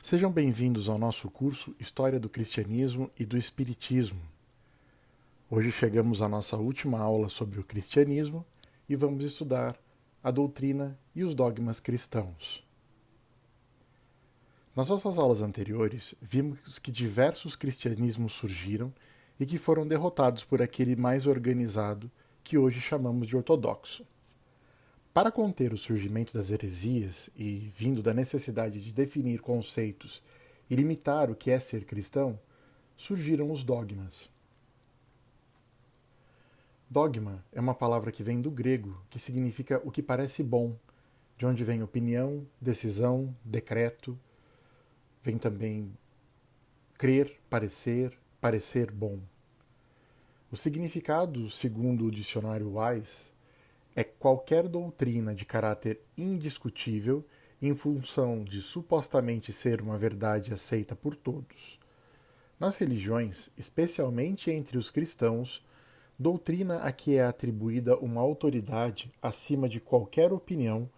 Sejam bem-vindos ao nosso curso História do Cristianismo e do Espiritismo. Hoje chegamos à nossa última aula sobre o cristianismo e vamos estudar a doutrina e os dogmas cristãos. Nas nossas aulas anteriores, vimos que diversos cristianismos surgiram e que foram derrotados por aquele mais organizado que hoje chamamos de ortodoxo. Para conter o surgimento das heresias e vindo da necessidade de definir conceitos e limitar o que é ser cristão, surgiram os dogmas. Dogma é uma palavra que vem do grego, que significa o que parece bom, de onde vem opinião, decisão, decreto. Vem também crer, parecer bom. O significado, segundo o dicionário Wise, é qualquer doutrina de caráter indiscutível em função de supostamente ser uma verdade aceita por todos. Nas religiões, especialmente entre os cristãos, doutrina a que é atribuída uma autoridade acima de qualquer opinião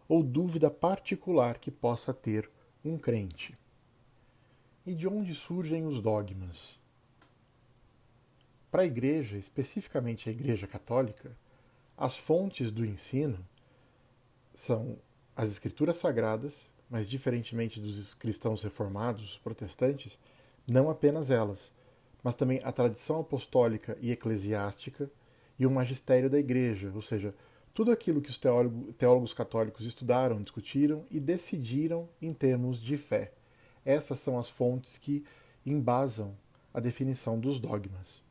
ou dúvida particular que possa ter um crente. E de onde surgem os dogmas? Para a Igreja, especificamente a Igreja Católica, as fontes do ensino são as Escrituras Sagradas, mas diferentemente dos cristãos reformados, protestantes, não apenas elas, mas também a tradição apostólica e eclesiástica e o magistério da Igreja, ou seja, tudo aquilo que os teólogos católicos estudaram, discutiram e decidiram em termos de fé. Essas são as fontes que embasam a definição dos dogmas.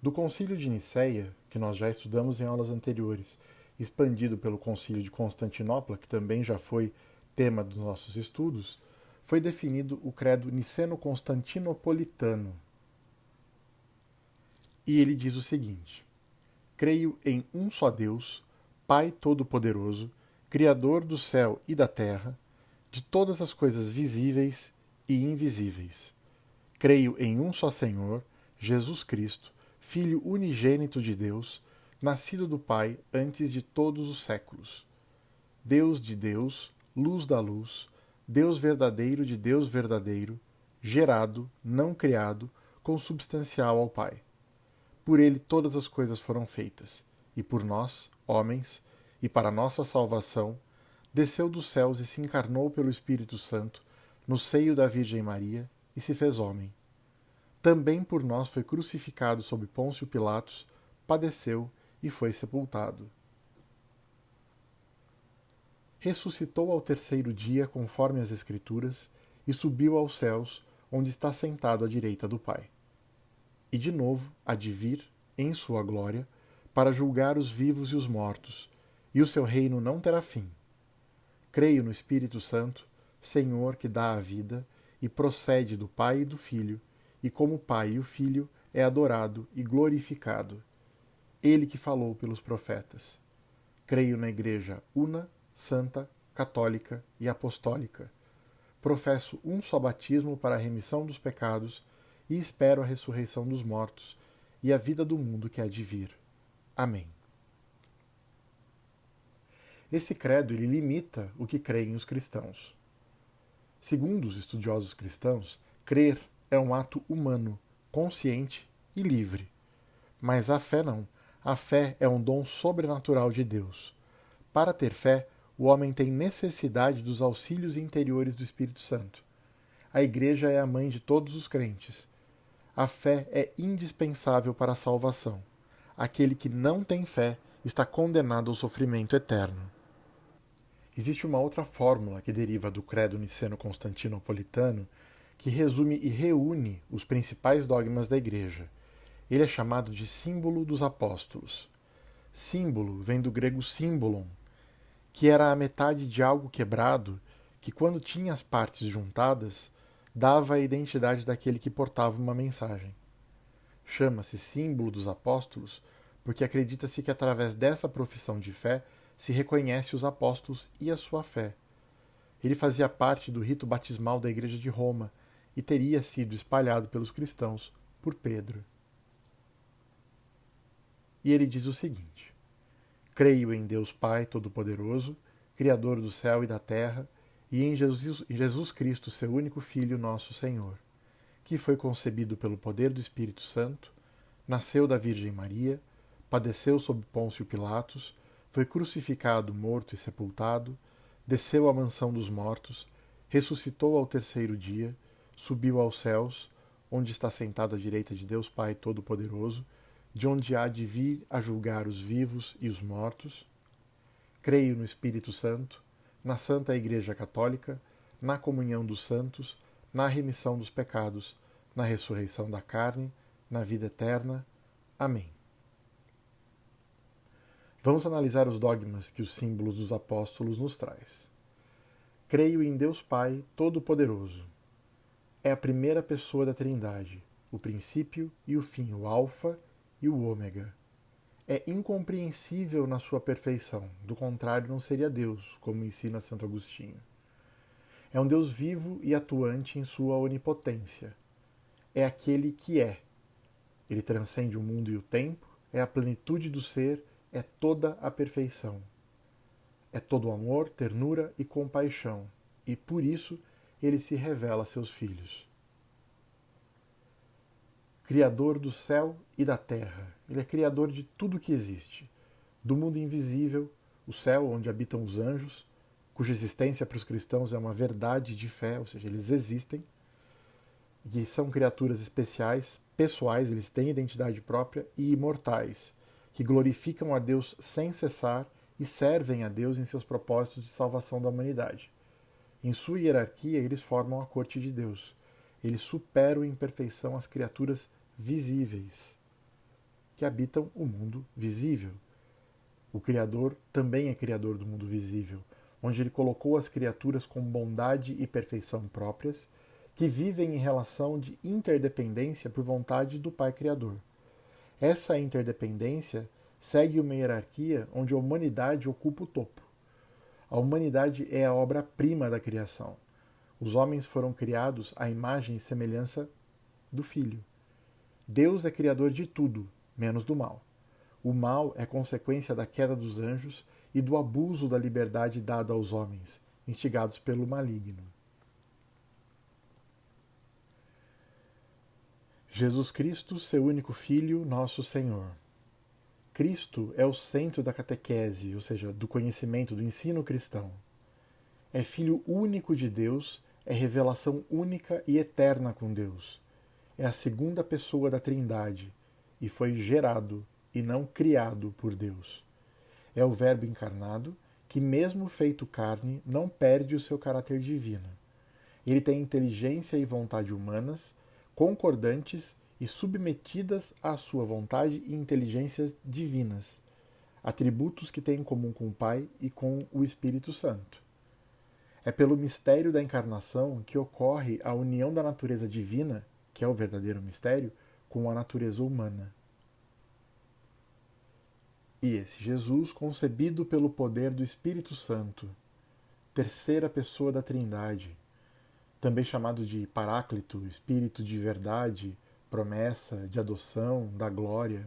Do Concílio de Nicéia, que nós já estudamos em aulas anteriores, expandido pelo Concílio de Constantinopla, que também já foi tema dos nossos estudos, foi definido o credo niceno-constantinopolitano. E ele diz o seguinte: creio em um só Deus, Pai Todo-Poderoso, Criador do céu e da terra, de todas as coisas visíveis e invisíveis. Creio em um só Senhor, Jesus Cristo, Filho unigênito de Deus, nascido do Pai antes de todos os séculos. Deus de Deus, luz da luz, Deus verdadeiro de Deus verdadeiro, gerado, não criado, consubstancial ao Pai. Por ele todas as coisas foram feitas, e por nós, homens, e para nossa salvação, desceu dos céus e se encarnou pelo Espírito Santo, no seio da Virgem Maria, e se fez homem. Também por nós foi crucificado sob Pôncio Pilatos, padeceu e foi sepultado. Ressuscitou ao terceiro dia, conforme as Escrituras, e subiu aos céus, onde está sentado à direita do Pai. E de novo há de vir, em sua glória, para julgar os vivos e os mortos, e o seu reino não terá fim. Creio no Espírito Santo, Senhor que dá a vida, e procede do Pai e do Filho, e como o Pai e o Filho é adorado e glorificado. Ele que falou pelos profetas. Creio na Igreja una, santa, católica e apostólica. Professo um só batismo para a remissão dos pecados e espero a ressurreição dos mortos e a vida do mundo que há de vir. Amém. Esse credo ele limita o que creem os cristãos. Segundo os estudiosos cristãos, crer é um ato humano, consciente e livre. Mas a fé não. A fé é um dom sobrenatural de Deus. Para ter fé, o homem tem necessidade dos auxílios interiores do Espírito Santo. A Igreja é a mãe de todos os crentes. A fé é indispensável para a salvação. Aquele que não tem fé está condenado ao sofrimento eterno. Existe uma outra fórmula que deriva do credo niceno-constantinopolitano que resume e reúne os principais dogmas da Igreja. Ele é chamado de símbolo dos apóstolos. Símbolo vem do grego symbolon, que era a metade de algo quebrado que, quando tinha as partes juntadas, dava a identidade daquele que portava uma mensagem. Chama-se símbolo dos apóstolos porque acredita-se que através dessa profissão de fé se reconhece os apóstolos e a sua fé. Ele fazia parte do rito batismal da Igreja de Roma e teria sido espalhado pelos cristãos por Pedro. E ele diz o seguinte: creio em Deus Pai Todo-Poderoso, Criador do céu e da terra, e em Jesus Cristo, seu único Filho, nosso Senhor, que foi concebido pelo poder do Espírito Santo, nasceu da Virgem Maria, padeceu sob Pôncio Pilatos, foi crucificado, morto e sepultado, desceu à mansão dos mortos, ressuscitou ao terceiro dia, subiu aos céus, onde está sentado à direita de Deus Pai Todo-Poderoso, de onde há de vir a julgar os vivos e os mortos. Creio no Espírito Santo, na Santa Igreja Católica, na comunhão dos santos, na remissão dos pecados, na ressurreição da carne, na vida eterna. Amém. Vamos analisar os dogmas que os símbolos dos apóstolos nos traz. Creio em Deus Pai Todo-Poderoso. É a primeira pessoa da Trindade, o princípio e o fim, o Alfa e o Ômega. É incompreensível na sua perfeição, do contrário não seria Deus, como ensina Santo Agostinho. É um Deus vivo e atuante em sua onipotência. É aquele que é. Ele transcende o mundo e o tempo, é a plenitude do ser, é toda a perfeição. É todo amor, ternura e compaixão, e por isso ele se revela a seus filhos. Criador do céu e da terra, ele é criador de tudo que existe, do mundo invisível, o céu onde habitam os anjos, cuja existência para os cristãos é uma verdade de fé, ou seja, eles existem, e são criaturas especiais, pessoais, eles têm identidade própria e imortais, que glorificam a Deus sem cessar e servem a Deus em seus propósitos de salvação da humanidade. Em sua hierarquia, eles formam a corte de Deus. Eles superam em perfeição as criaturas visíveis, que habitam o mundo visível. O Criador também é criador do mundo visível, onde ele colocou as criaturas com bondade e perfeição próprias, que vivem em relação de interdependência por vontade do Pai Criador. Essa interdependência segue uma hierarquia onde a humanidade ocupa o topo. A humanidade é a obra-prima da criação. Os homens foram criados à imagem e semelhança do Filho. Deus é criador de tudo, menos do mal. O mal é consequência da queda dos anjos e do abuso da liberdade dada aos homens, instigados pelo maligno. Jesus Cristo, seu único Filho, nosso Senhor. Cristo é o centro da catequese, ou seja, do conhecimento, do ensino cristão. É Filho único de Deus, é revelação única e eterna com Deus. É a segunda pessoa da Trindade e foi gerado e não criado por Deus. É o Verbo encarnado que, mesmo feito carne, não perde o seu caráter divino. Ele tem inteligência e vontade humanas, concordantes e submetidas à sua vontade e inteligências divinas, atributos que tem em comum com o Pai e com o Espírito Santo. É pelo mistério da encarnação que ocorre a união da natureza divina, que é o verdadeiro mistério, com a natureza humana. E esse Jesus, concebido pelo poder do Espírito Santo, terceira pessoa da Trindade, também chamado de Paráclito, Espírito de verdade, promessa, de adoção, da glória.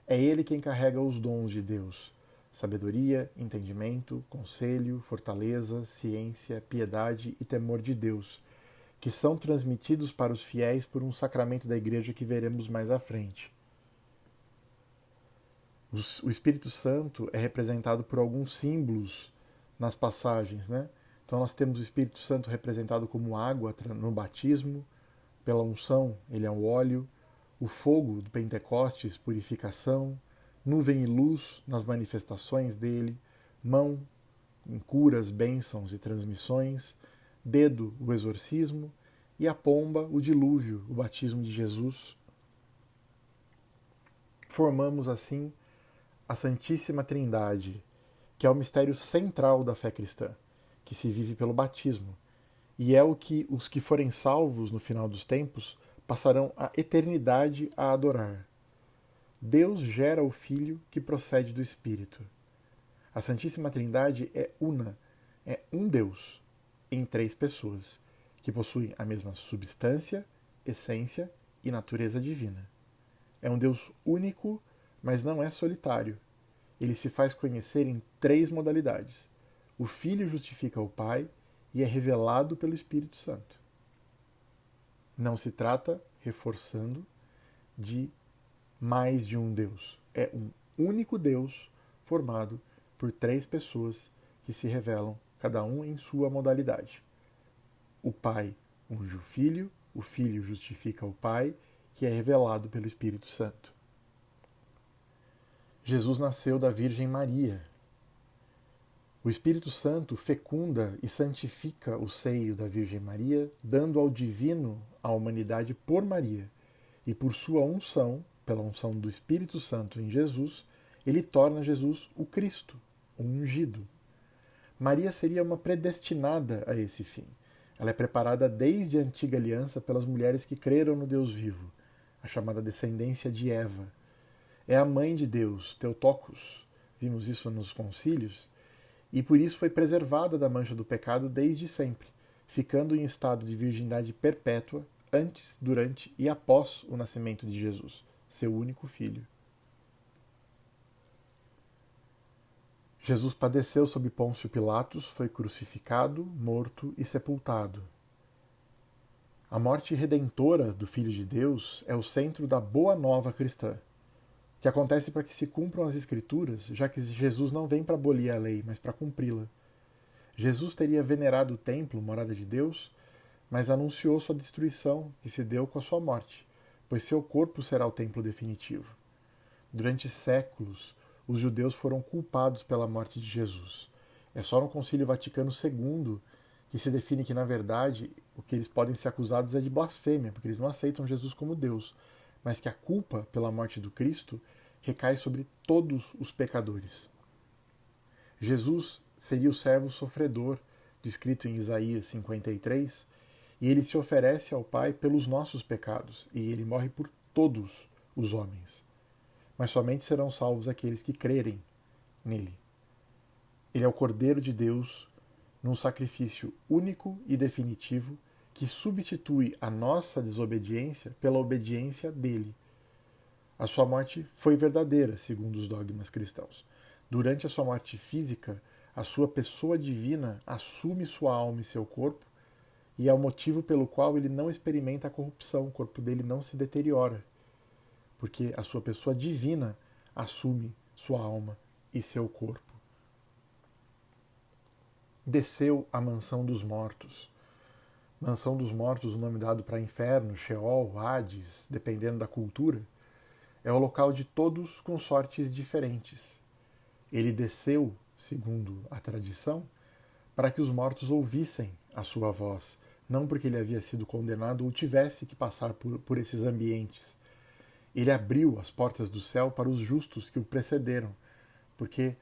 É ele quem carrega os dons de Deus: sabedoria, entendimento, conselho, fortaleza, ciência, piedade e temor de Deus, que são transmitidos para os fiéis por um sacramento da Igreja que veremos mais à frente. O Espírito Santo é representado por alguns símbolos nas passagens, né? Então nós temos o Espírito Santo representado como água no batismo, pela unção, ele é o óleo, o fogo do Pentecostes, purificação, nuvem e luz nas manifestações dele, mão em curas, bênçãos e transmissões, dedo, o exorcismo, e a pomba, o dilúvio, o batismo de Jesus. Formamos assim a Santíssima Trindade, que é o mistério central da fé cristã, que se vive pelo batismo, e é o que os que forem salvos no final dos tempos passarão a eternidade a adorar. Deus gera o Filho que procede do Espírito. A Santíssima Trindade é una, é um Deus em três pessoas, que possuem a mesma substância, essência e natureza divina. É um Deus único, mas não é solitário. Ele se faz conhecer em três modalidades. O Filho justifica o Pai, e é revelado pelo Espírito Santo. Não se trata, reforçando, de mais de um Deus. É um único Deus formado por 3 pessoas que se revelam, cada um em sua modalidade. O Pai unge o Filho justifica o Pai, que é revelado pelo Espírito Santo. Jesus nasceu da Virgem Maria. O Espírito Santo fecunda e santifica o seio da Virgem Maria, dando ao divino a humanidade por Maria, e por sua unção, pela unção do Espírito Santo em Jesus, ele torna Jesus o Cristo, o ungido. Maria seria uma predestinada a esse fim. Ela é preparada desde a antiga aliança pelas mulheres que creram no Deus vivo, a chamada descendência de Eva. É a mãe de Deus, Theotokos, vimos isso nos concílios, e por isso foi preservada da mancha do pecado desde sempre, ficando em estado de virgindade perpétua antes, durante e após o nascimento de Jesus, seu único filho. Jesus padeceu sob Pôncio Pilatos, foi crucificado, morto e sepultado. A morte redentora do Filho de Deus é o centro da boa nova cristã, que acontece para que se cumpram as Escrituras, já que Jesus não vem para abolir a lei, mas para cumpri-la. Jesus teria venerado o templo, morada de Deus, mas anunciou sua destruição, que se deu com a sua morte, pois seu corpo será o templo definitivo. Durante séculos, os judeus foram culpados pela morte de Jesus. É só no Concílio Vaticano II que se define que, na verdade, o que eles podem ser acusados é de blasfêmia, porque eles não aceitam Jesus como Deus, mas que a culpa pela morte do Cristo recai sobre todos os pecadores. Jesus seria o servo sofredor, descrito em Isaías 53, e ele se oferece ao Pai pelos nossos pecados, e ele morre por todos os homens. Mas somente serão salvos aqueles que crerem nele. Ele é o Cordeiro de Deus num sacrifício único e definitivo que substitui a nossa desobediência pela obediência dele. A sua morte foi verdadeira, segundo os dogmas cristãos. Durante a sua morte física, a sua pessoa divina assume sua alma e seu corpo, e é o motivo pelo qual ele não experimenta a corrupção, o corpo dele não se deteriora, porque a sua pessoa divina assume sua alma e seu corpo. Desceu à mansão dos mortos. Mansão dos mortos, o nome dado para inferno, Sheol, Hades, dependendo da cultura, é o local de todos com sortes diferentes. Ele desceu, segundo a tradição, para que os mortos ouvissem a sua voz, não porque ele havia sido condenado ou tivesse que passar por esses ambientes. Ele abriu as portas do céu para os justos que o precederam, porque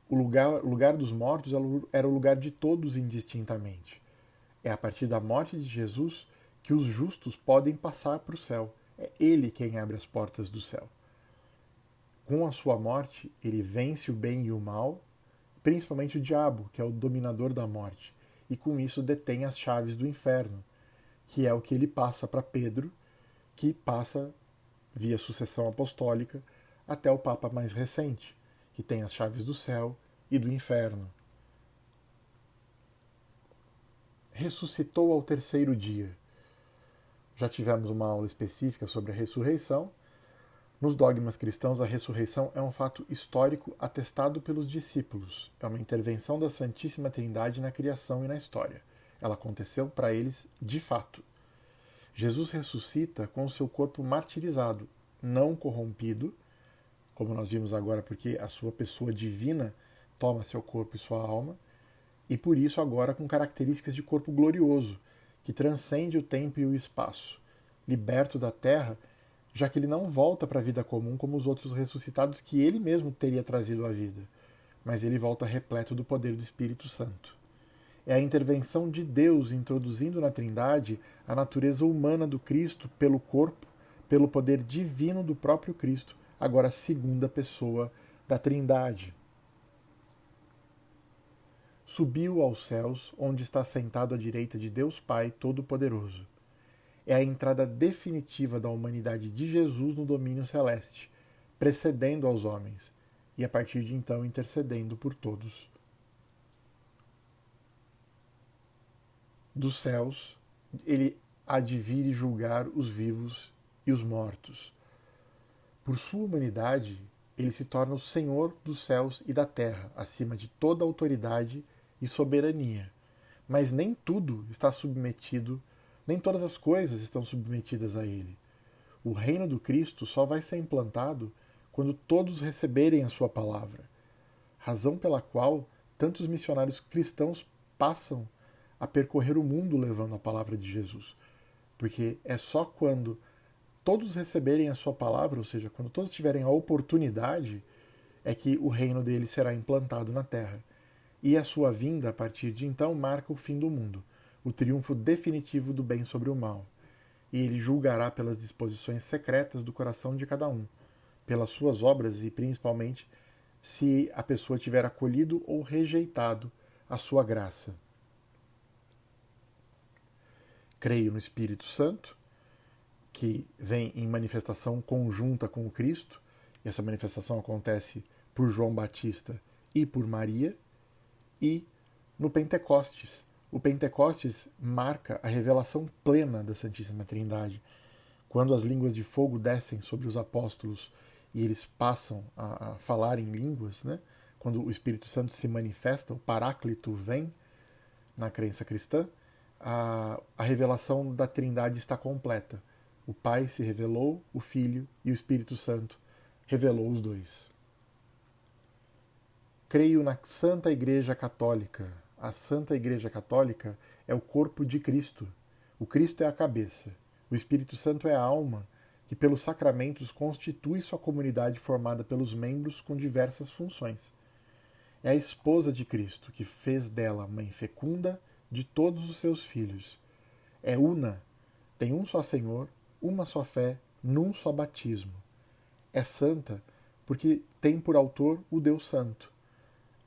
o lugar dos mortos era o lugar de todos indistintamente. É a partir da morte de Jesus que os justos podem passar para o céu. É ele quem abre as portas do céu. Com a sua morte, ele vence o bem e o mal, principalmente o diabo, que é o dominador da morte, e com isso detém as chaves do inferno, que é o que ele passa para Pedro, que passa via sucessão apostólica até o Papa mais recente, que tem as chaves do céu e do inferno. Ressuscitou ao terceiro dia. Já tivemos uma aula específica sobre a ressurreição. Nos dogmas cristãos, a ressurreição é um fato histórico atestado pelos discípulos. É uma intervenção da Santíssima Trindade na criação e na história. Ela aconteceu para eles de fato. Jesus ressuscita com o seu corpo martirizado, não corrompido, como nós vimos agora, porque a sua pessoa divina toma seu corpo e sua alma, e por isso agora com características de corpo glorioso, que transcende o tempo e o espaço, liberto da terra, já que ele não volta para a vida comum como os outros ressuscitados que ele mesmo teria trazido à vida, mas ele volta repleto do poder do Espírito Santo. É a intervenção de Deus introduzindo na Trindade a natureza humana do Cristo pelo corpo, pelo poder divino do próprio Cristo, agora a segunda pessoa da Trindade. Subiu aos céus, onde está sentado à direita de Deus Pai Todo-Poderoso. É a entrada definitiva da humanidade de Jesus no domínio celeste, precedendo aos homens, e a partir de então intercedendo por todos. dos céus, ele há de vir e julgar os vivos e os mortos. Por sua humanidade, ele se torna o Senhor dos céus e da terra, acima de toda autoridade e soberania. Mas nem tudo está submetido, nem todas as coisas estão submetidas a ele. O reino do Cristo só vai ser implantado quando todos receberem a sua palavra, razão pela qual tantos missionários cristãos passam a percorrer o mundo levando a palavra de Jesus. Porque é só quando todos receberem a sua palavra, ou seja, quando todos tiverem a oportunidade, é que o reino dele será implantado na terra. E a sua vinda, a partir de então, marca o fim do mundo, o triunfo definitivo do bem sobre o mal. E ele julgará pelas disposições secretas do coração de cada um, pelas suas obras e, principalmente, se a pessoa tiver acolhido ou rejeitado a sua graça. Creio no Espírito Santo, que vem em manifestação conjunta com o Cristo, e essa manifestação acontece por João Batista e por Maria, e no Pentecostes. O Pentecostes marca a revelação plena da Santíssima Trindade. Quando as línguas de fogo descem sobre os apóstolos e eles passam a falar em línguas, né? Quando o Espírito Santo se manifesta, o Paráclito vem na crença cristã, a revelação da Trindade está completa. O Pai se revelou, o Filho e o Espírito Santo revelou os dois. Creio na Santa Igreja Católica. A Santa Igreja Católica é o corpo de Cristo. O Cristo é a cabeça. O Espírito Santo é a alma, que pelos sacramentos constitui sua comunidade formada pelos membros com diversas funções. É a esposa de Cristo, que fez dela mãe fecunda de todos os seus filhos. É una, tem um só Senhor, uma só fé, num só batismo. É santa porque tem por autor o Deus Santo.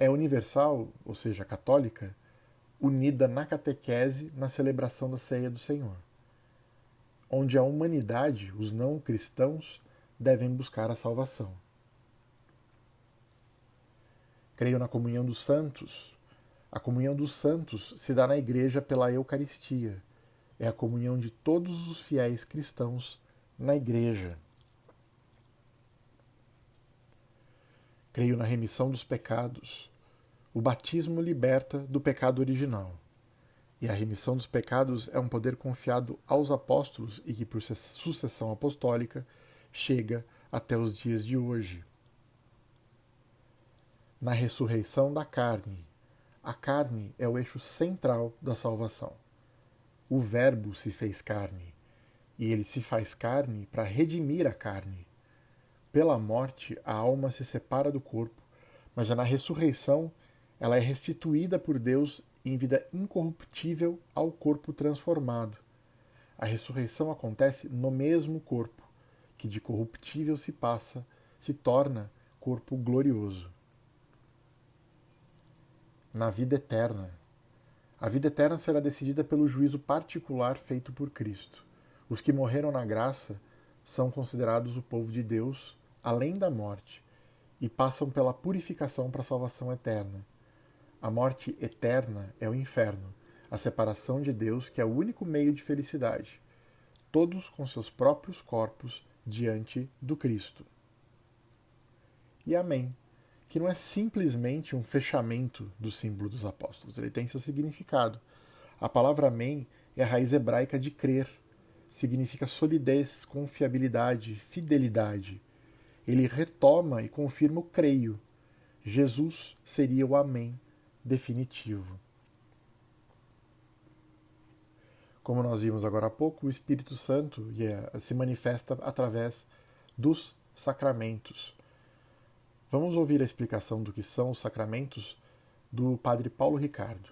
É universal, ou seja, católica, unida na catequese, na celebração da ceia do Senhor, onde a humanidade, os não cristãos, devem buscar a salvação. Creio na comunhão dos santos. A comunhão dos santos se dá na Igreja pela Eucaristia. É a comunhão de todos os fiéis cristãos na Igreja. Creio na remissão dos pecados. O batismo liberta do pecado original. E a remissão dos pecados é um poder confiado aos apóstolos e que, por sucessão apostólica, chega até os dias de hoje. Na ressurreição da carne. A carne é o eixo central da salvação. O Verbo se fez carne, e ele se faz carne para redimir a carne. Pela morte, a alma se separa do corpo, mas na ressurreição ela é restituída por Deus em vida incorruptível ao corpo transformado. A ressurreição acontece no mesmo corpo, que de corruptível se torna corpo glorioso. Na vida eterna. A vida eterna será decidida pelo juízo particular feito por Cristo. Os que morreram na graça são considerados o povo de Deus além da morte e passam pela purificação para a salvação eterna. A morte eterna é o inferno, a separação de Deus, que é o único meio de felicidade, todos com seus próprios corpos diante do Cristo. E amém, que não é simplesmente um fechamento do símbolo dos apóstolos, ele tem seu significado. A palavra amém é a raiz hebraica de crer, significa solidez, confiabilidade, fidelidade. Ele retoma e confirma o creio. Jesus seria o amém definitivo. Como nós vimos agora há pouco, o Espírito Santo se manifesta através dos sacramentos. Vamos ouvir a explicação do que são os sacramentos do Padre Paulo Ricardo.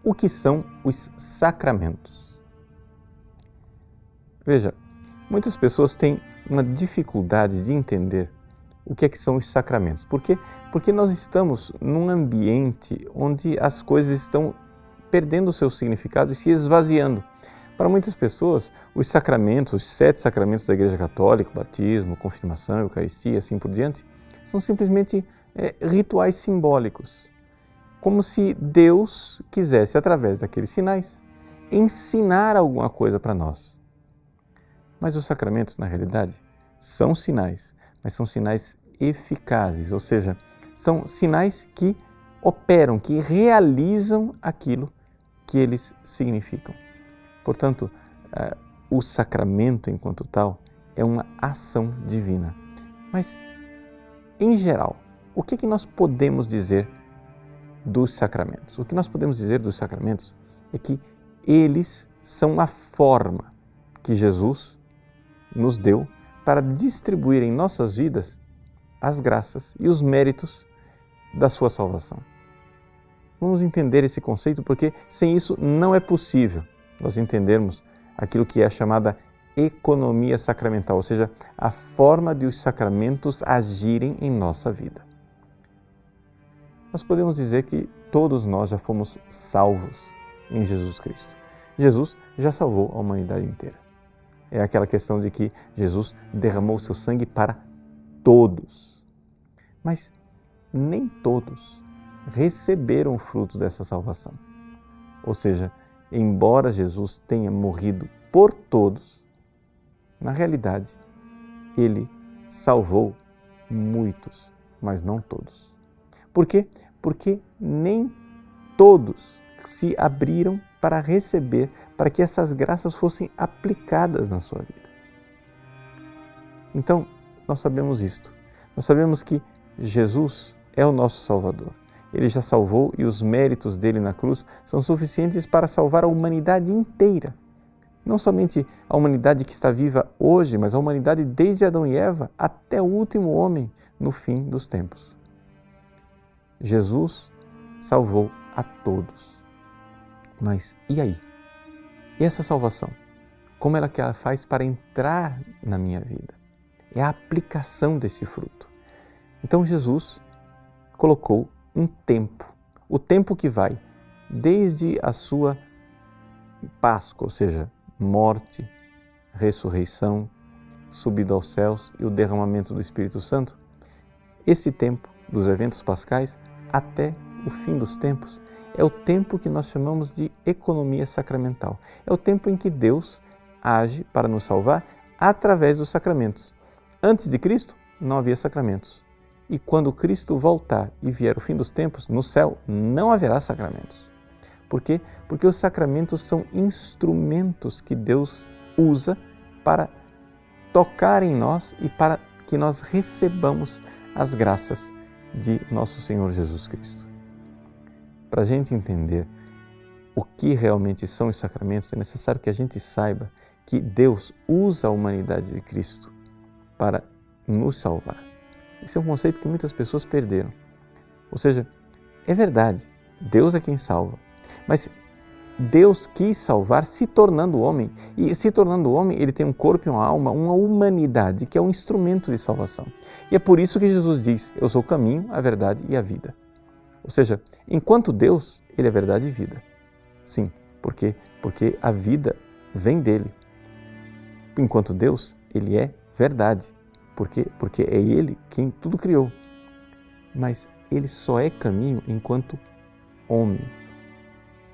O que são os sacramentos? Veja, muitas pessoas têm uma dificuldade de entender o que são os sacramentos. Por quê? Porque nós estamos num ambiente onde as coisas estão perdendo o seu significado e se esvaziando. Para muitas pessoas, os sacramentos, os 7 sacramentos da Igreja Católica, batismo, confirmação, Eucaristia, assim por diante, são simplesmente rituais simbólicos. como se Deus quisesse, através daqueles sinais, ensinar alguma coisa para nós. Mas os sacramentos, na realidade, são sinais, mas são sinais eficazes, ou seja, são sinais que operam, que realizam aquilo que eles significam. Portanto, o sacramento, enquanto tal, é uma ação divina. Mas, em geral, o que nós podemos dizer dos sacramentos? O que nós podemos dizer dos sacramentos é que eles são a forma que Jesus nos deu para distribuir em nossas vidas as graças e os méritos da sua salvação. Vamos entender esse conceito, porque sem isso não é possível nós entendermos aquilo que é a chamada economia sacramental, ou seja, a forma de os sacramentos agirem em nossa vida. Nós podemos dizer que todos nós já fomos salvos em Jesus Cristo. Jesus já salvou a humanidade inteira. É aquela questão de que Jesus derramou seu sangue para todos. Mas nem todos receberam o fruto dessa salvação. Ou seja, embora Jesus tenha morrido por todos, na realidade, ele salvou muitos, mas não todos. Por quê? Porque nem todos se abriram para receber, para que essas graças fossem aplicadas na sua vida. Então, nós sabemos isto. Nós sabemos que Jesus é o nosso Salvador. Ele já salvou e os méritos dele na cruz são suficientes para salvar a humanidade inteira. Não somente a humanidade que está viva hoje, mas a humanidade desde Adão e Eva até o último homem no fim dos tempos. Jesus salvou a todos. Mas e aí? E essa salvação? Como ela que ela faz para entrar na minha vida? É a aplicação desse fruto. Então Jesus colocou um tempo, o tempo que vai desde a sua Páscoa, ou seja, morte, ressurreição, subida aos céus e o derramamento do Espírito Santo. Esse tempo dos eventos pascais até o fim dos tempos é o tempo que nós chamamos de economia sacramental. É o tempo em que Deus age para nos salvar através dos sacramentos. Antes de Cristo, não havia sacramentos. E quando Cristo voltar e vier o fim dos tempos, no céu não haverá sacramentos. Por quê? Porque os sacramentos são instrumentos que Deus usa para tocar em nós e para que nós recebamos as graças de nosso Senhor Jesus Cristo. Para a gente entender o que realmente são os sacramentos, é necessário que a gente saiba que Deus usa a humanidade de Cristo para nos salvar. Esse é um conceito que muitas pessoas perderam. Ou seja, é verdade, Deus é quem salva. Mas Deus quis salvar se tornando homem. E se tornando homem, ele tem um corpo e uma alma, uma humanidade, que é um instrumento de salvação. E é por isso que Jesus diz, eu sou o caminho, a verdade e a vida. Ou seja, enquanto Deus, ele é verdade e vida. Sim, por quê? Porque a vida vem dele. Enquanto Deus, ele é verdade. Por quê? Porque é ele quem tudo criou. Mas ele só é caminho enquanto homem.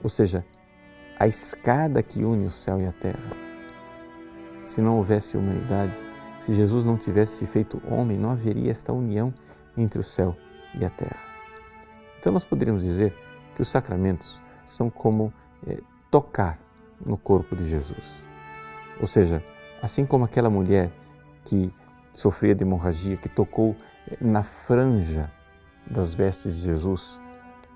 Ou seja, a escada que une o céu e a terra. Se não houvesse humanidade, se Jesus não tivesse se feito homem, não haveria esta união entre o céu e a terra. Então nós poderíamos dizer que os sacramentos são como tocar no corpo de Jesus. Ou seja, assim como aquela mulher que sofria de hemorragia, que tocou na franja das vestes de Jesus,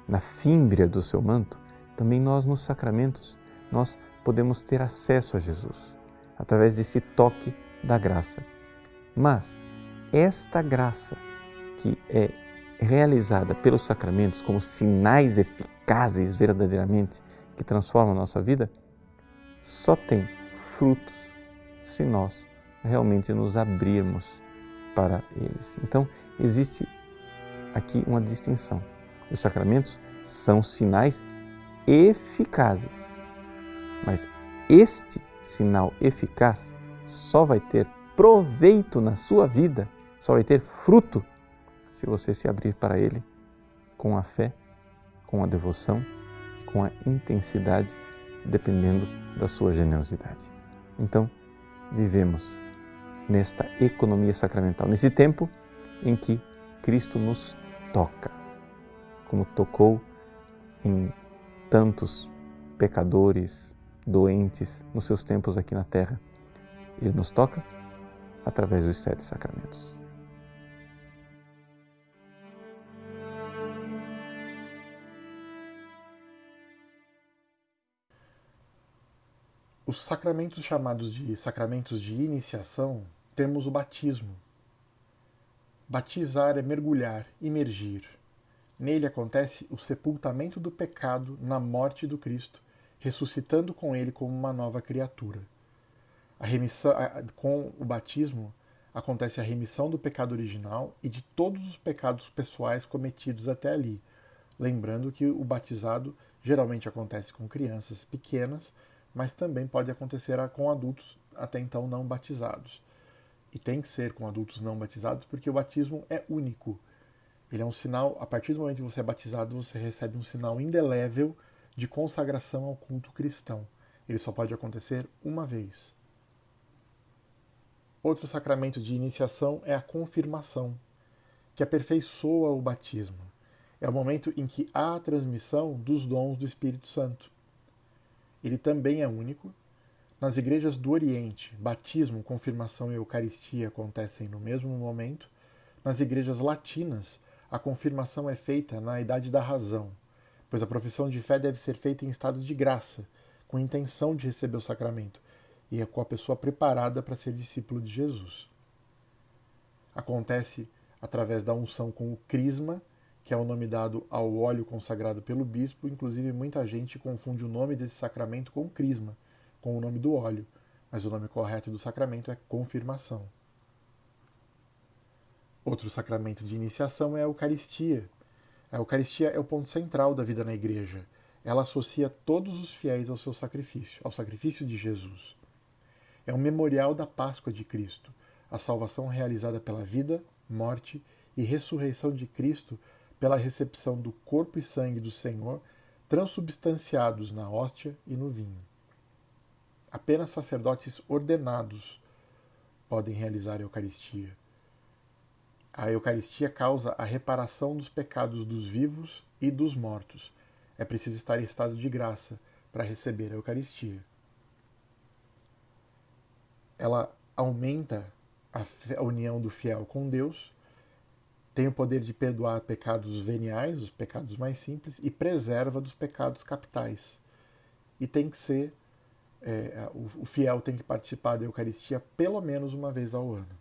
na fímbria do seu manto, também nós nos sacramentos, nós podemos ter acesso a Jesus, através desse toque da graça. Mas esta graça que é realizada pelos sacramentos como sinais eficazes verdadeiramente que transformam a nossa vida, só tem frutos se nós realmente nos abrirmos para eles. Então, existe aqui uma distinção. Os sacramentos são sinais eficazes, mas este sinal eficaz só vai ter proveito na sua vida, só vai ter fruto se você se abrir para ele com a fé, com a devoção, com a intensidade, dependendo da sua generosidade. Então, vivemos nesta economia sacramental, nesse tempo em que Cristo nos toca, como tocou em tantos pecadores, doentes, nos seus tempos aqui na terra. Ele nos toca através dos 7 sacramentos. Os sacramentos chamados de sacramentos de iniciação, temos o batismo. Batizar é mergulhar, imergir. Nele acontece o sepultamento do pecado na morte do Cristo, ressuscitando com ele como uma nova criatura. Com o batismo acontece a remissão do pecado original e de todos os pecados pessoais cometidos até ali. Lembrando que o batizado geralmente acontece com crianças pequenas, mas também pode acontecer com adultos até então não batizados. E tem que ser com adultos não batizados porque o batismo é único. Ele é um sinal, a partir do momento que você é batizado, você recebe um sinal indelével de consagração ao culto cristão. Ele só pode acontecer uma vez. Outro sacramento de iniciação é a confirmação, que aperfeiçoa o batismo. É o momento em que há a transmissão dos dons do Espírito Santo. Ele também é único. Nas igrejas do Oriente, batismo, confirmação e Eucaristia acontecem no mesmo momento. Nas igrejas latinas, a confirmação é feita na idade da razão, pois a profissão de fé deve ser feita em estado de graça, com intenção de receber o sacramento, e é com a pessoa preparada para ser discípulo de Jesus. Acontece através da unção com o crisma, que é o nome dado ao óleo consagrado pelo bispo. Inclusive, muita gente confunde o nome desse sacramento com o crisma, com o nome do óleo, mas o nome correto do sacramento é confirmação. Outro sacramento de iniciação é a Eucaristia. A Eucaristia é o ponto central da vida na igreja. Ela associa todos os fiéis ao seu sacrifício, ao sacrifício de Jesus. É um memorial da Páscoa de Cristo, a salvação realizada pela vida, morte e ressurreição de Cristo pela recepção do corpo e sangue do Senhor, transubstanciados na hóstia e no vinho. Apenas sacerdotes ordenados podem realizar a Eucaristia. A Eucaristia causa a reparação dos pecados dos vivos e dos mortos. É preciso estar em estado de graça para receber a Eucaristia. Ela aumenta a união do fiel com Deus, tem o poder de perdoar pecados veniais, os pecados mais simples, e preserva dos pecados capitais. E tem que ser, o fiel tem que participar da Eucaristia pelo menos uma vez ao ano.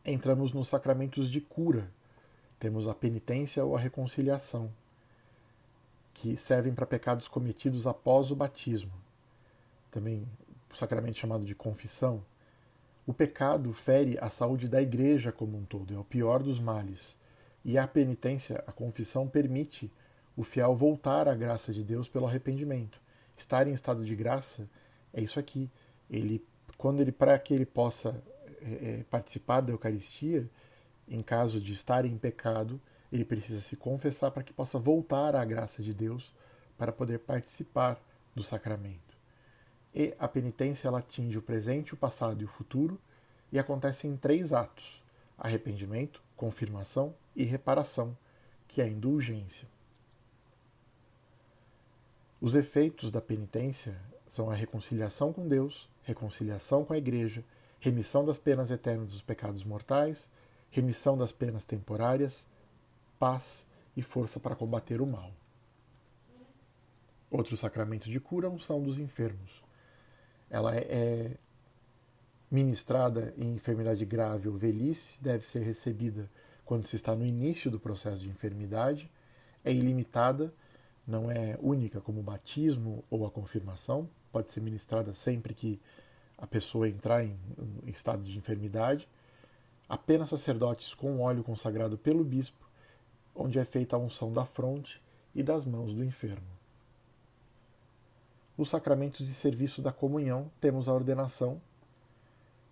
Entramos nos sacramentos de cura. Temos a penitência ou a reconciliação, que servem para pecados cometidos após o batismo. Também o sacramento chamado de confissão. O pecado fere a saúde da igreja como um todo, é o pior dos males. E a penitência, a confissão, permite o fiel voltar à graça de Deus pelo arrependimento. Estar em estado de graça é isso aqui. Para que ele possa participar da Eucaristia, em caso de estar em pecado, ele precisa se confessar para que possa voltar à graça de Deus para poder participar do sacramento. E a penitência ela atinge o presente, o passado e o futuro e acontece em 3 atos: arrependimento, confirmação e reparação, que é a indulgência. Os efeitos da penitência são a reconciliação com Deus, reconciliação com a Igreja, remissão das penas eternas dos pecados mortais, remissão das penas temporárias, paz e força para combater o mal. Outro sacramento de cura é a unção dos enfermos. Ela é ministrada em enfermidade grave ou velhice, deve ser recebida quando se está no início do processo de enfermidade, é ilimitada, não é única como o batismo ou a confirmação, pode ser ministrada sempre que a pessoa entrar em estado de enfermidade. Apenas sacerdotes com óleo consagrado pelo bispo, onde é feita a unção da fronte e das mãos do enfermo. Os sacramentos de serviço da comunhão, temos a ordenação,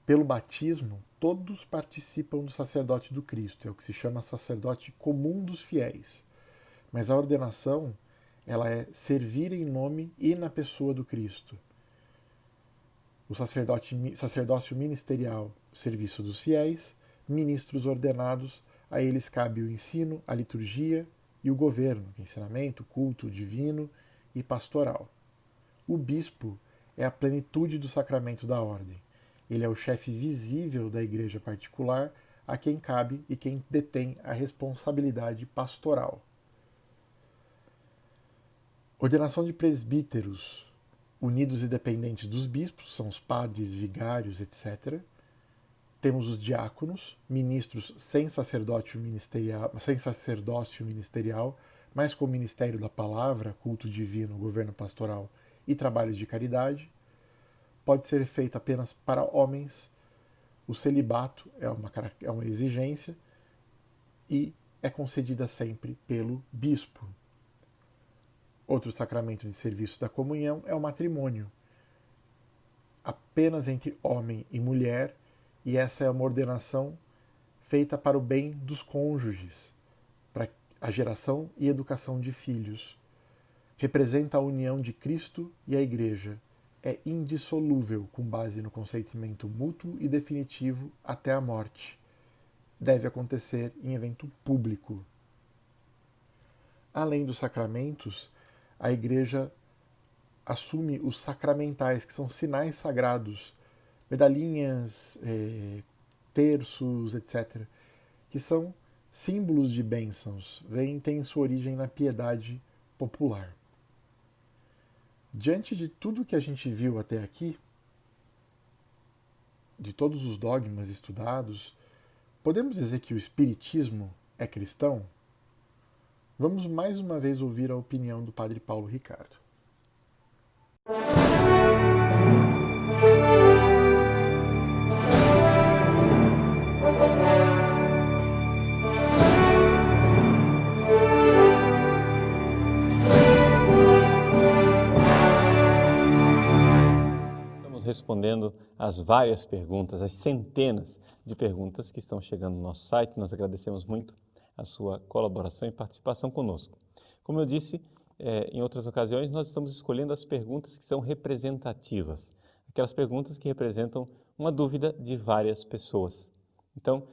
Pelo batismo, todos participam do sacerdote do Cristo, é o que se chama sacerdote comum dos fiéis. Mas a ordenação, ela é servir em nome e na pessoa do Cristo. O sacerdócio ministerial, o serviço dos fiéis, ministros ordenados, a eles cabe o ensino, a liturgia e o governo, ensinamento, culto divino e pastoral. O bispo é a plenitude do sacramento da ordem. Ele é o chefe visível da igreja particular, a quem cabe e quem detém a responsabilidade pastoral. Ordenação de presbíteros, unidos e dependentes dos bispos, são os padres, vigários, etc. Temos os diáconos, ministros sem sacerdócio ministerial, mas com o ministério da palavra, culto divino, governo pastoral e trabalhos de caridade. Pode ser feito apenas para homens. O celibato é uma exigência e é concedida sempre pelo bispo. Outro sacramento de serviço da comunhão é o matrimônio, apenas entre homem e mulher, e essa é uma ordenação feita para o bem dos cônjuges, para a geração e educação de filhos. Representa a união de Cristo e a Igreja. É indissolúvel, com base no consentimento mútuo e definitivo até a morte. Deve acontecer em evento público. Além dos sacramentos, a Igreja assume os sacramentais, que são sinais sagrados, medalhinhas, terços, etc., que são símbolos de bênçãos, têm sua origem na piedade popular. Diante de tudo que a gente viu até aqui, de todos os dogmas estudados, podemos dizer que o Espiritismo é cristão? Vamos mais uma vez ouvir a opinião do Padre Paulo Ricardo. Estamos respondendo às várias perguntas, às centenas de perguntas que estão chegando no nosso site. Nós agradecemos muito a sua colaboração e participação conosco. Como eu disse, em outras ocasiões, nós estamos escolhendo as perguntas que são representativas, aquelas perguntas que representam uma dúvida de várias pessoas. Então,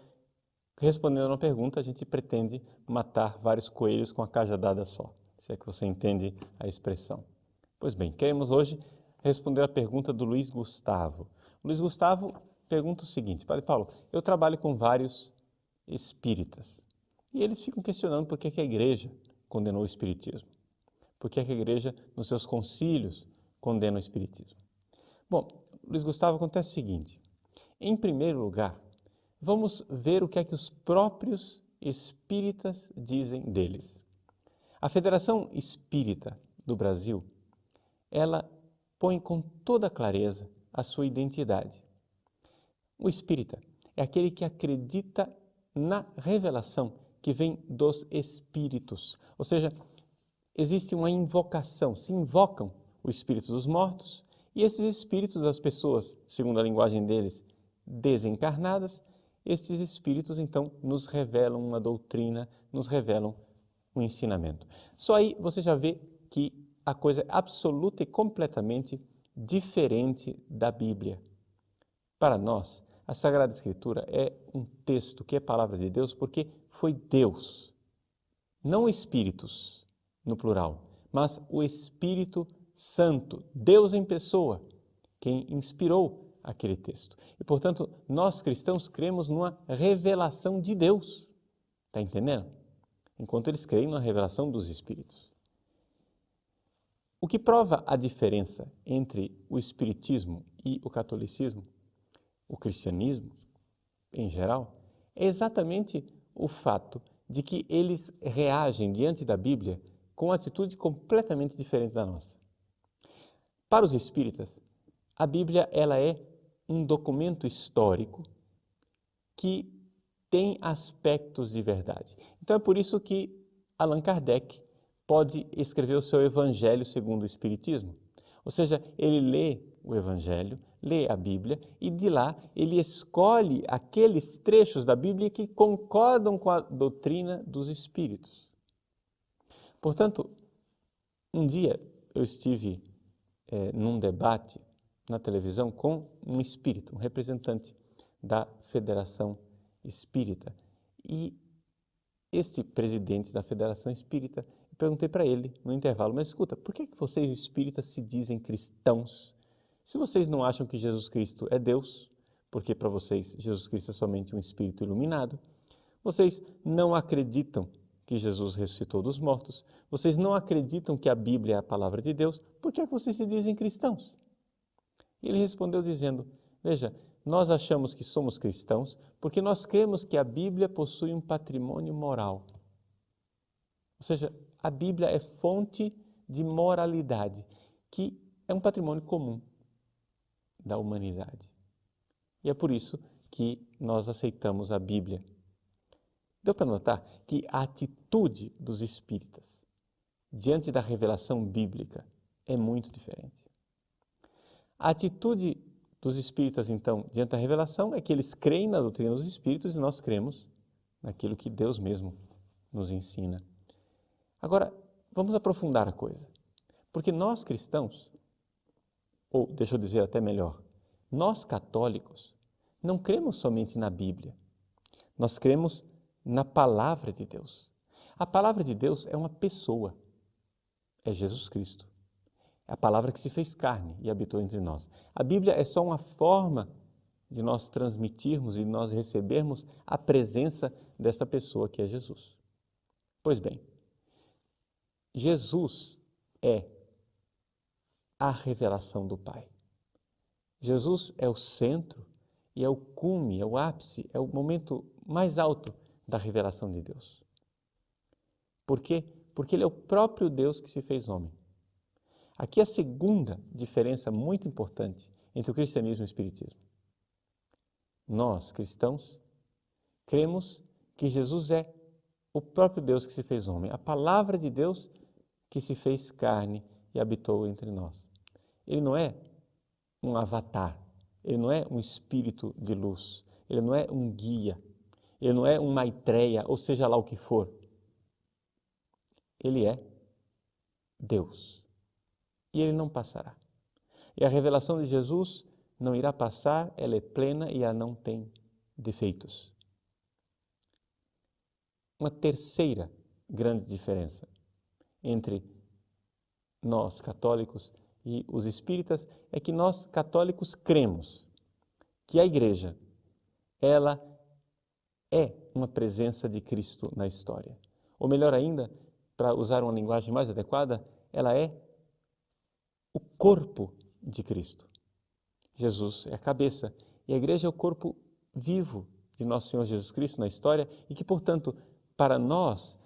respondendo a uma pergunta, a gente pretende matar vários coelhos com a cajadada só, se é que você entende a expressão. Pois bem, queremos hoje responder a pergunta do Luiz Gustavo. O Luiz Gustavo pergunta o seguinte: Padre Paulo, eu trabalho com vários espíritas e eles ficam questionando por que a igreja condenou o espiritismo. Por que a igreja, nos seus concílios, condena o espiritismo? Bom, Luiz Gustavo, acontece o seguinte: em primeiro lugar, vamos ver o que é que os próprios espíritas dizem deles. A Federação Espírita do Brasil, ela põe com toda clareza a sua identidade. O espírita é aquele que acredita na revelação que vem dos espíritos, ou seja, existe uma invocação, se invocam o espírito dos mortos e esses espíritos das pessoas, segundo a linguagem deles, desencarnadas, esses espíritos então nos revelam uma doutrina, nos revelam um ensinamento. Só aí você já vê que a coisa é absoluta e completamente diferente da Bíblia. Para nós, a Sagrada Escritura é um texto que é palavra de Deus porque foi Deus, não espíritos no plural, mas o Espírito Santo, Deus em pessoa, quem inspirou aquele texto. E, portanto, nós cristãos cremos numa revelação de Deus. Está entendendo? Enquanto eles creem na revelação dos Espíritos. O que prova a diferença entre o Espiritismo e o catolicismo, o cristianismo em geral, é exatamente o fato de que eles reagem diante da Bíblia com uma atitude completamente diferente da nossa. Para os espíritas, a Bíblia ela é um documento histórico que tem aspectos de verdade. Então é por isso que Allan Kardec pode escrever o seu Evangelho segundo o Espiritismo. Ou seja, ele lê o Evangelho, lê a Bíblia e de lá ele escolhe aqueles trechos da Bíblia que concordam com a doutrina dos Espíritos. Portanto, um dia eu estive num debate na televisão com um espírita, um representante da Federação Espírita. E esse presidente da Federação Espírita, eu perguntei para ele no intervalo, mas escuta, por que vocês espíritas se dizem cristãos? Se vocês não acham que Jesus Cristo é Deus, porque para vocês Jesus Cristo é somente um espírito iluminado, vocês não acreditam que Jesus ressuscitou dos mortos, vocês não acreditam que a Bíblia é a palavra de Deus, por que vocês se dizem cristãos? E ele respondeu dizendo, veja, nós achamos que somos cristãos porque nós cremos que a Bíblia possui um patrimônio moral. Ou seja, a Bíblia é fonte de moralidade, que é um patrimônio comum da humanidade. E é por isso que nós aceitamos a Bíblia. Deu para notar que a atitude dos espíritas diante da revelação bíblica é muito diferente. A atitude dos espíritas, então, diante da revelação é que eles creem na doutrina dos espíritos e nós cremos naquilo que Deus mesmo nos ensina. Agora, vamos aprofundar a coisa. Porque nós cristãos, ou deixa eu dizer até melhor, nós católicos não cremos somente na Bíblia. Nós cremos na Palavra de Deus. A Palavra de Deus é uma pessoa, é Jesus Cristo. É a palavra que se fez carne e habitou entre nós. A Bíblia é só uma forma de nós transmitirmos e nós recebermos a presença dessa pessoa que é Jesus. Pois bem, Jesus é a revelação do Pai. Jesus é o centro e é o cume, é o ápice, é o momento mais alto da revelação de Deus. Por quê? Porque Ele é o próprio Deus que se fez homem. Aqui a segunda diferença muito importante entre o cristianismo e o espiritismo. Nós, cristãos, cremos que Jesus é o próprio Deus que se fez homem, a palavra de Deus que se fez carne e habitou entre nós. Ele não é um avatar, ele não é um espírito de luz, ele não é um guia, ele não é um Maitreya, ou seja lá o que for. Ele é Deus. E ele não passará. E a revelação de Jesus não irá passar, ela é plena e ela não tem defeitos. Uma terceira grande diferença entre nós católicos e os espíritas é que nós católicos cremos que a Igreja, ela é uma presença de Cristo na história. Ou melhor ainda, para usar uma linguagem mais adequada, ela é o corpo de Cristo. Jesus é a cabeça e a Igreja é o corpo vivo de Nosso Senhor Jesus Cristo na história e que, portanto, para nós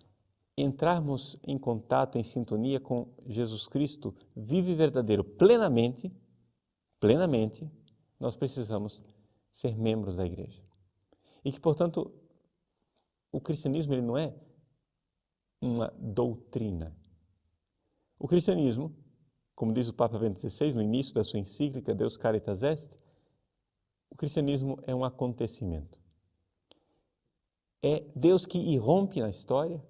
entrarmos em contato, em sintonia com Jesus Cristo vivo e verdadeiro plenamente, nós precisamos ser membros da Igreja. E que, portanto, o cristianismo ele não é uma doutrina. O cristianismo, como diz o Papa Bento XVI no início da sua encíclica Deus Caritas Est, o cristianismo é um acontecimento. É Deus que irrompe na história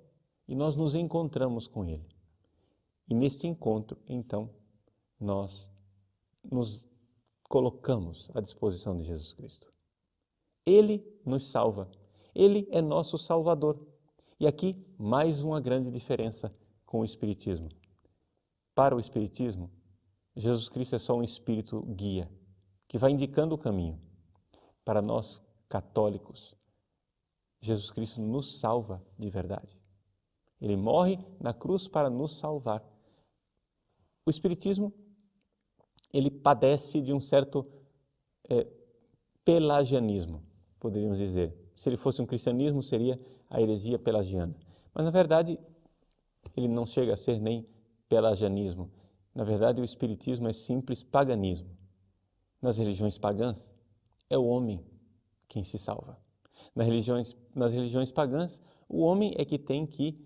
e nós nos encontramos com Ele. E neste encontro, então, nós nos colocamos à disposição de Jesus Cristo. Ele nos salva. Ele é nosso Salvador. E aqui, mais uma grande diferença com o Espiritismo. Para o Espiritismo, Jesus Cristo é só um espírito guia, que vai indicando o caminho. Para nós, católicos, Jesus Cristo nos salva de verdade. Ele morre na cruz para nos salvar. O Espiritismo, ele padece de um certo pelagianismo, poderíamos dizer. Se ele fosse um cristianismo, seria a heresia pelagiana. Mas, na verdade, ele não chega a ser nem pelagianismo. Na verdade, o Espiritismo é simples paganismo. Nas religiões pagãs, é o homem quem se salva. Nas religiões pagãs, o homem é que tem que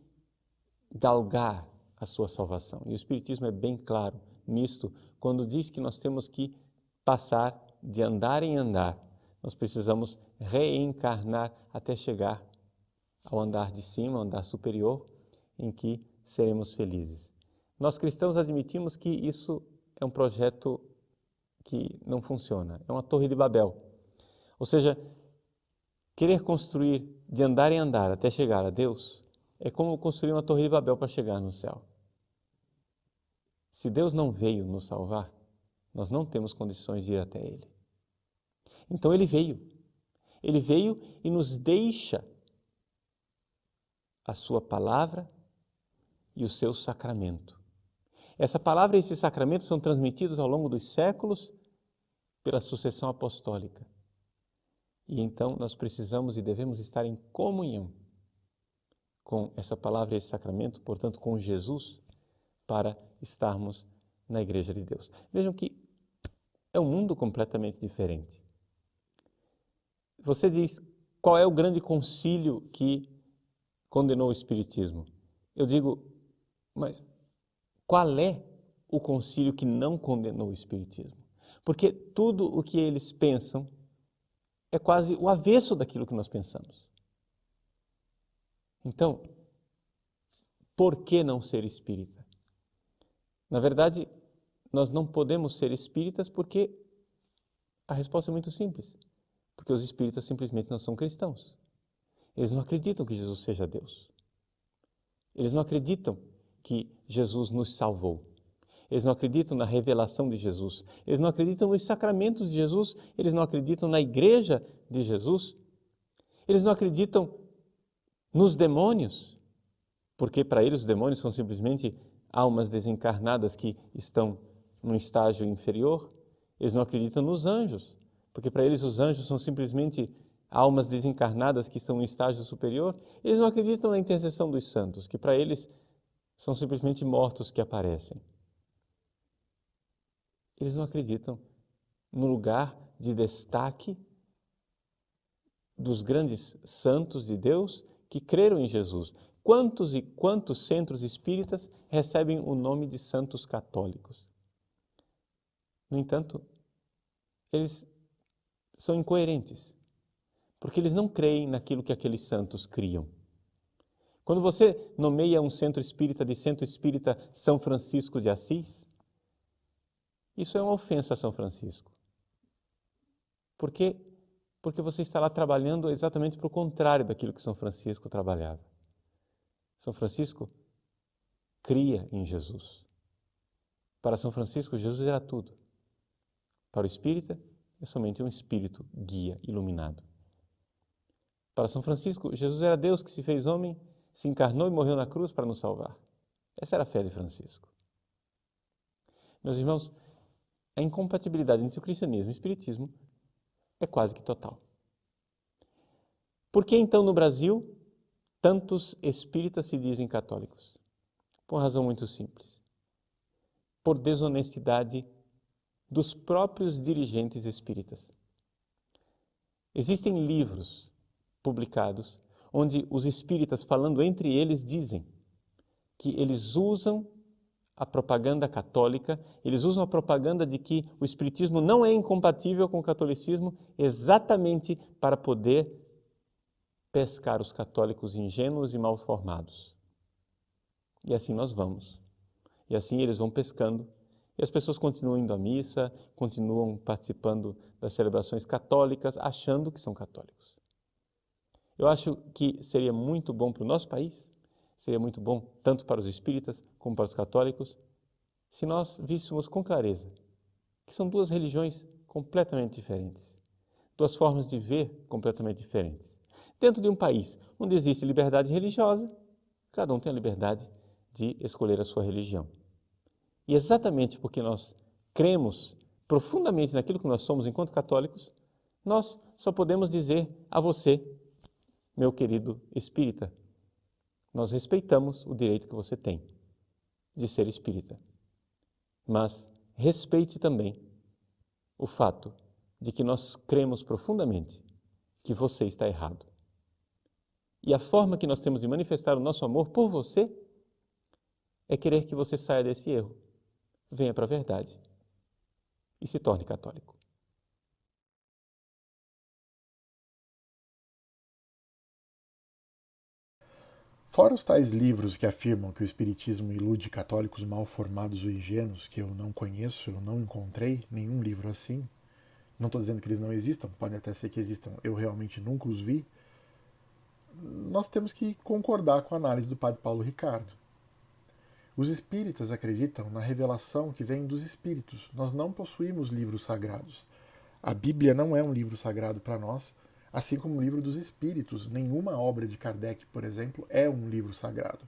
galgar a sua salvação. E o Espiritismo é bem claro nisto, quando diz que nós temos que passar de andar em andar, nós precisamos reencarnar até chegar ao andar de cima, ao andar superior, em que seremos felizes. Nós cristãos admitimos que isso é um projeto que não funciona, é uma torre de Babel. Ou seja, querer construir de andar em andar até chegar a Deus é como construir uma torre de Babel para chegar no céu. Se Deus não veio nos salvar, nós não temos condições de ir até Ele. Então Ele veio e nos deixa a sua palavra e o seu sacramento. Essa palavra e esse sacramento são transmitidos ao longo dos séculos pela sucessão apostólica. E então nós precisamos e devemos estar em comunhão com essa palavra e esse sacramento, portanto com Jesus, para estarmos na Igreja de Deus. Vejam que é um mundo completamente diferente. Você diz, qual é o grande concílio que condenou o Espiritismo? Eu digo, mas qual é o concílio que não condenou o Espiritismo? Porque tudo o que eles pensam é quase o avesso daquilo que nós pensamos. Então, por que não ser espírita? Na verdade, nós não podemos ser espíritas porque a resposta é muito simples. Porque os espíritas simplesmente não são cristãos. Eles não acreditam que Jesus seja Deus. Eles não acreditam que Jesus nos salvou. Eles não acreditam na revelação de Jesus. Eles não acreditam nos sacramentos de Jesus. Eles não acreditam na igreja de Jesus. Eles não acreditam nos demônios, porque para eles os demônios são simplesmente almas desencarnadas que estão num estágio inferior. Eles não acreditam nos anjos, porque para eles os anjos são simplesmente almas desencarnadas que estão em estágio superior. Eles não acreditam na intercessão dos santos, que para eles são simplesmente mortos que aparecem. Eles não acreditam no lugar de destaque dos grandes santos de Deus que creram em Jesus. Quantos e quantos centros espíritas recebem o nome de santos católicos? No entanto, eles são incoerentes, porque eles não creem naquilo que aqueles santos criam. Quando você nomeia um centro espírita de Centro Espírita São Francisco de Assis, isso é uma ofensa a São Francisco. Por quê? Porque você está lá trabalhando exatamente para o contrário daquilo que São Francisco trabalhava. São Francisco cria em Jesus. Para São Francisco, Jesus era tudo. Para o espírita, é somente um espírito guia, iluminado. Para São Francisco, Jesus era Deus que se fez homem, se encarnou e morreu na cruz para nos salvar. Essa era a fé de Francisco. Meus irmãos, a incompatibilidade entre o cristianismo e o espiritismo é quase que total. Por que então no Brasil tantos espíritas se dizem católicos? Por uma razão muito simples. Por desonestidade dos próprios dirigentes espíritas. Existem livros publicados onde os espíritas, falando entre eles, dizem que eles usam a propaganda católica, eles usam a propaganda de que o espiritismo não é incompatível com o catolicismo exatamente para poder pescar os católicos ingênuos e mal formados. E assim nós vamos. E assim eles vão pescando. E as pessoas continuam indo à missa, continuam participando das celebrações católicas, achando que são católicos. Eu acho que seria muito bom para o nosso país, seria muito bom tanto para os espíritas como para os católicos, se nós víssemos com clareza que são duas religiões completamente diferentes, duas formas de ver completamente diferentes. Dentro de um país onde existe liberdade religiosa, cada um tem a liberdade de escolher a sua religião. E exatamente porque nós cremos profundamente naquilo que nós somos enquanto católicos, nós só podemos dizer a você, meu querido espírita, nós respeitamos o direito que você tem de ser espírita, mas respeite também o fato de que nós cremos profundamente que você está errado. E a forma que nós temos de manifestar o nosso amor por você é querer que você saia desse erro, venha para a verdade e se torne católico. Fora os tais livros que afirmam que o Espiritismo ilude católicos mal formados ou ingênuos, que eu não conheço, eu não encontrei nenhum livro assim. Não estou dizendo que eles não existam, pode até ser que existam, eu realmente nunca os vi. Nós temos que concordar com a análise do padre Paulo Ricardo. Os espíritas acreditam na revelação que vem dos espíritos. Nós não possuímos livros sagrados. A Bíblia não é um livro sagrado para nós, assim como o livro dos espíritos. Nenhuma obra de Kardec, por exemplo, é um livro sagrado.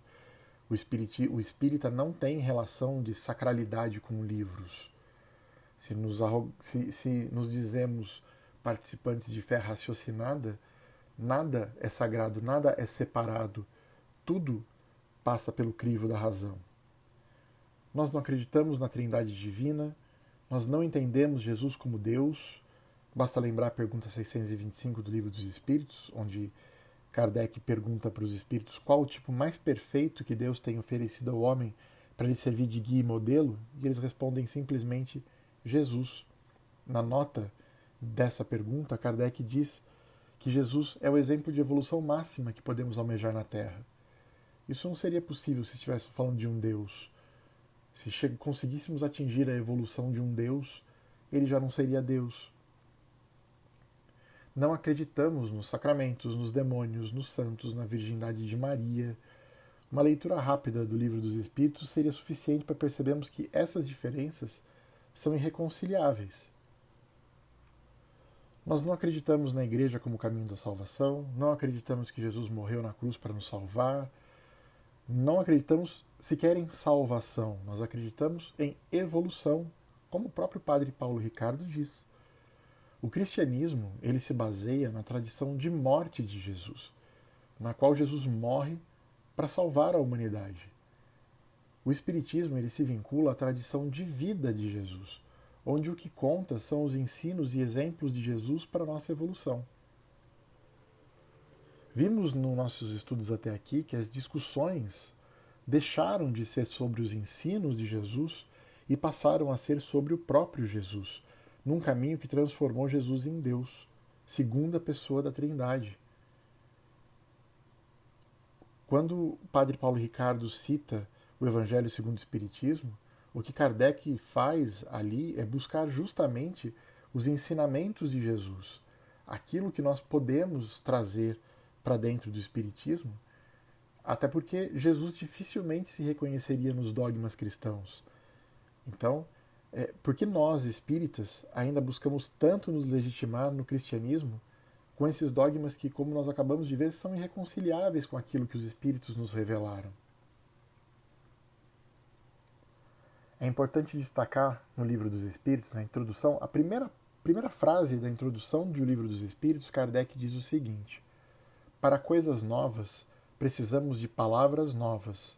O espírita não tem relação de sacralidade com livros. Se nos dizemos participantes de fé raciocinada, nada é sagrado, nada é separado. Tudo passa pelo crivo da razão. Nós não acreditamos na Trindade Divina, nós não entendemos Jesus como Deus. Basta lembrar a pergunta 625 do Livro dos Espíritos, onde Kardec pergunta para os espíritos qual o tipo mais perfeito que Deus tem oferecido ao homem para lhe servir de guia e modelo, e eles respondem simplesmente Jesus. Na nota dessa pergunta, Kardec diz que Jesus é o exemplo de evolução máxima que podemos almejar na Terra. Isso não seria possível se estivéssemos falando de um Deus. Se conseguíssemos atingir a evolução de um Deus, ele já não seria Deus. Não acreditamos nos sacramentos, nos demônios, nos santos, na virgindade de Maria. Uma leitura rápida do Livro dos Espíritos seria suficiente para percebermos que essas diferenças são irreconciliáveis. Nós não acreditamos na Igreja como caminho da salvação, não acreditamos que Jesus morreu na cruz para nos salvar, não acreditamos sequer em salvação, nós acreditamos em evolução, como o próprio padre Paulo Ricardo diz. O cristianismo, ele se baseia na tradição de morte de Jesus, na qual Jesus morre para salvar a humanidade. O espiritismo, ele se vincula à tradição de vida de Jesus, onde o que conta são os ensinos e exemplos de Jesus para a nossa evolução. Vimos nos nossos estudos até aqui que as discussões deixaram de ser sobre os ensinos de Jesus e passaram a ser sobre o próprio Jesus, num caminho que transformou Jesus em Deus, segunda pessoa da Trindade. Quando o padre Paulo Ricardo cita o Evangelho segundo o Espiritismo, o que Kardec faz ali é buscar justamente os ensinamentos de Jesus, aquilo que nós podemos trazer para dentro do Espiritismo, até porque Jesus dificilmente se reconheceria nos dogmas cristãos. Então, por que nós, espíritas, ainda buscamos tanto nos legitimar no cristianismo com esses dogmas que, como nós acabamos de ver, são irreconciliáveis com aquilo que os espíritos nos revelaram? É importante destacar no Livro dos Espíritos, na introdução, a primeira frase da introdução do Livro dos Espíritos, Kardec diz o seguinte: para coisas novas, precisamos de palavras novas.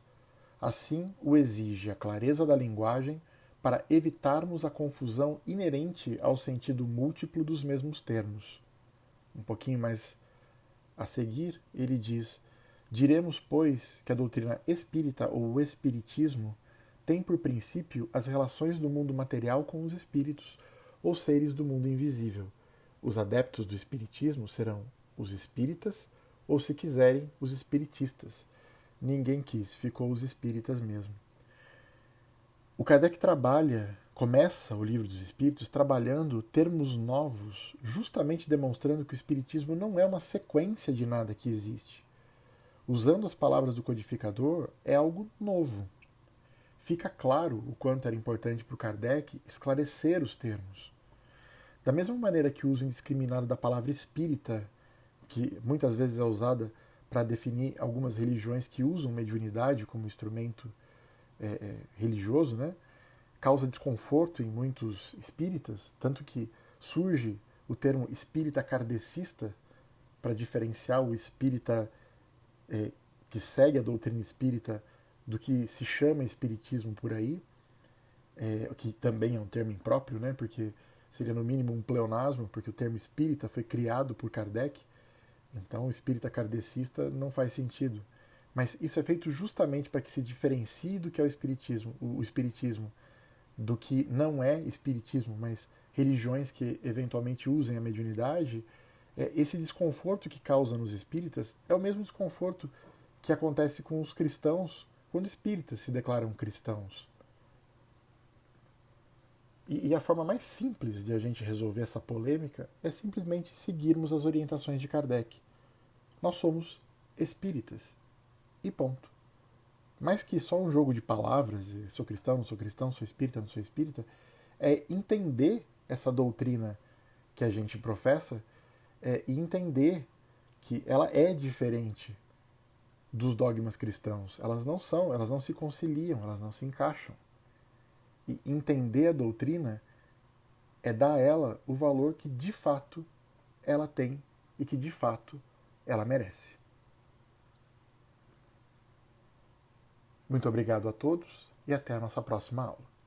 Assim o exige a clareza da linguagem para evitarmos a confusão inerente ao sentido múltiplo dos mesmos termos. Um pouquinho mais a seguir, ele diz: diremos, pois, que a doutrina espírita ou o espiritismo tem por princípio as relações do mundo material com os espíritos, ou seres do mundo invisível. Os adeptos do espiritismo serão os espíritas, ou, se quiserem, os espiritistas. Ninguém quis, ficou os espíritas mesmo. O Kardec começa o Livro dos Espíritos trabalhando termos novos, justamente demonstrando que o espiritismo não é uma sequência de nada que existe. Usando as palavras do codificador, é algo novo. Fica claro o quanto era importante para o Kardec esclarecer os termos. Da mesma maneira que o uso indiscriminado da palavra espírita, que muitas vezes é usada para definir algumas religiões que usam mediunidade como instrumento religioso, né, causa desconforto em muitos espíritas, tanto que surge o termo espírita kardecista para diferenciar o espírita que segue a doutrina espírita do que se chama espiritismo por aí, que também é um termo impróprio, né, porque seria no mínimo um pleonasmo, porque o termo espírita foi criado por Kardec. Então, o espírita kardecista não faz sentido. Mas isso é feito justamente para que se diferencie do que é o espiritismo, do que não é espiritismo, mas religiões que eventualmente usem a mediunidade. Esse desconforto que causa nos espíritas é o mesmo desconforto que acontece com os cristãos quando espíritas se declaram cristãos. E a forma mais simples de a gente resolver essa polêmica é simplesmente seguirmos as orientações de Kardec. Nós somos espíritas. E ponto. Mais que só um jogo de palavras, sou cristão, não sou cristão, sou espírita, não sou espírita, é entender essa doutrina que a gente professa e entender que ela é diferente dos dogmas cristãos. Elas não se conciliam, elas não se encaixam. E entender a doutrina é dar a ela o valor que de fato ela tem e que de fato ela merece. Muito obrigado a todos e até a nossa próxima aula.